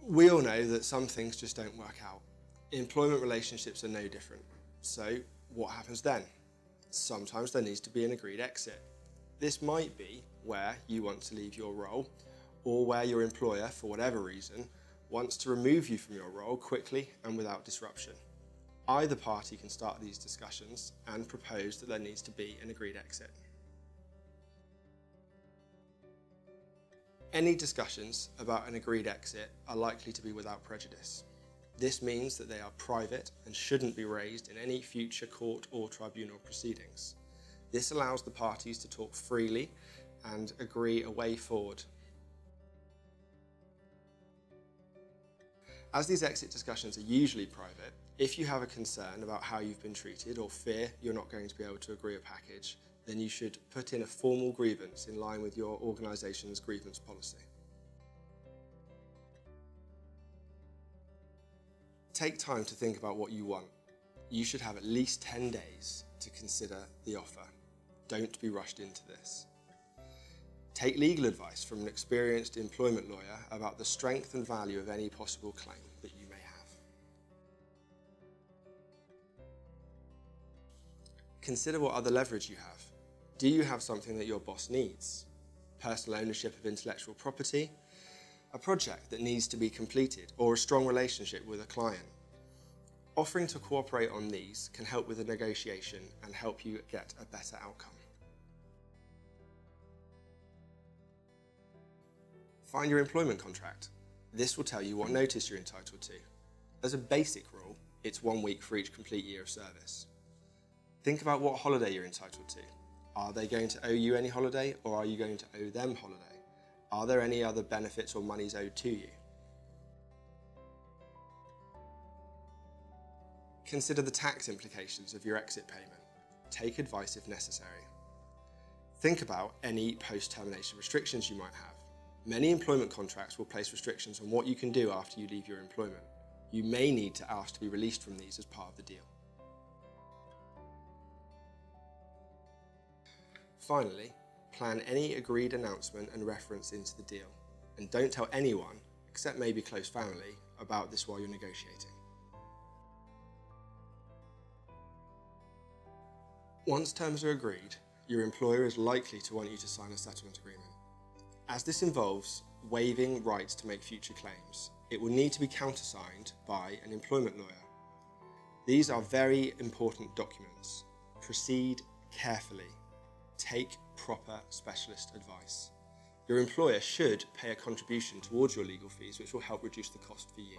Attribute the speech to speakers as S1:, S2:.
S1: We all know that some things just don't work out. Employment relationships are no different. So what happens then? Sometimes there needs to be an agreed exit. This might be where you want to leave your role, or where your employer, for whatever reason, wants to remove you from your role quickly and without disruption. Either party can start these discussions and propose that there needs to be an agreed exit. Any discussions about an agreed exit are likely to be without prejudice. This means that they are private and shouldn't be raised in any future court or tribunal proceedings. This allows the parties to talk freely and agree a way forward. As these exit discussions are usually private, if you have a concern about how you've been treated or fear you're not going to be able to agree a package, then you should put in a formal grievance in line with your organisation's grievance policy. Take time to think about what you want. You should have at least 10 days to consider the offer. Don't be rushed into this. Take legal advice from an experienced employment lawyer about the strength and value of any possible claim that you may have. Consider what other leverage you have. Do you have something that your boss needs? Personal ownership of intellectual property? A project that needs to be completed, or a strong relationship with a client? Offering to cooperate on these can help with the negotiation and help you get a better outcome. Find your employment contract. This will tell you what notice you're entitled to. As a basic rule, it's 1 week for each complete year of service. Think about what holiday you're entitled to. Are they going to owe you any holiday, or are you going to owe them holiday? Are there any other benefits or monies owed to you? Consider the tax implications of your exit payment. Take advice if necessary. Think about any post-termination restrictions you might have. Many employment contracts will place restrictions on what you can do after you leave your employment. You may need to ask to be released from these as part of the deal. Finally, plan any agreed announcement and reference into the deal, and don't tell anyone, except maybe close family, about this while you're negotiating. Once terms are agreed, your employer is likely to want you to sign a settlement agreement. As this involves waiving rights to make future claims, it will need to be countersigned by an employment lawyer. These are very important documents. Proceed carefully. Take proper specialist advice. Your employer should pay a contribution towards your legal fees, which will help reduce the cost for you.